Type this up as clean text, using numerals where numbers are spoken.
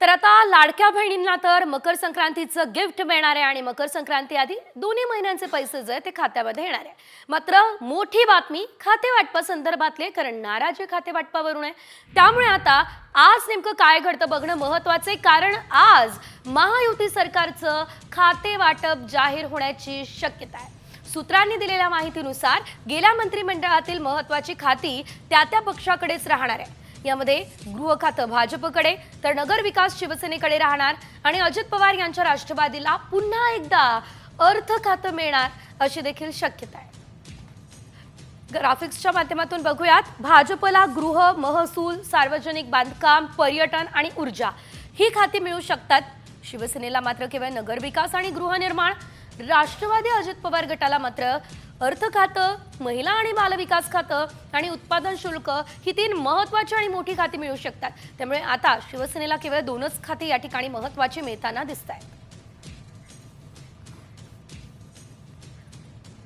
तर आता लाडक्या बहिणींना तर मकर संक्रांतीचं गिफ्ट मिळणार आहे आणि मकर संक्रांती आधी दोन्ही महिन्यांचे पैसे जे ते खात्यामध्ये येणार आहे। मात्र मोठी बातमी खाते वाटपासंदर्भातली, कारण नाराजी खाते वाटपावरून आहे। त्यामुळे आता आज नेमकं काय घडतं बघणं महत्त्वाचं आहे, कारण आज महायुती सरकारचं खाते वाटप जाहीर होण्याची शक्यता आहे। सूत्रांनी दिलेल्या माहितीनुसार गेल्या मंत्रिमंडळातील महत्त्वाची खाती त्या पक्षाकडेच राहणार आहे। यामध्ये गृह खातं भाजपकडे, तर नगर विकास शिवसेनेकडे राहणार आणि अजित पवार यांच्या राष्ट्रवादीला पुन्हा एकदा अर्थ खातं मिळणार अशी देखील शक्यता आहे। ग्राफिक्सच्या माध्यमातून बघूयात, भाजपला गृह, महसूल, सार्वजनिक बांधकाम, पर्यटन आणि ऊर्जा ही खाती मिळू शकतात। शिवसेनेला मात्र केवळ नगर विकास आणि गृहनिर्माण, राष्ट्रवादी अजित पवार गटाला मात्र अर्थ खातं, महिला आणि बालविकास खातं आणि उत्पादन शुल्क ही तीन महत्त्वाची आणि मोठी खाती मिळू शकतात। त्यामुळे आता शिवसेनेला केवळ दोनच खाती या ठिकाणी महत्त्वाची मिळताना दिसत आहेत।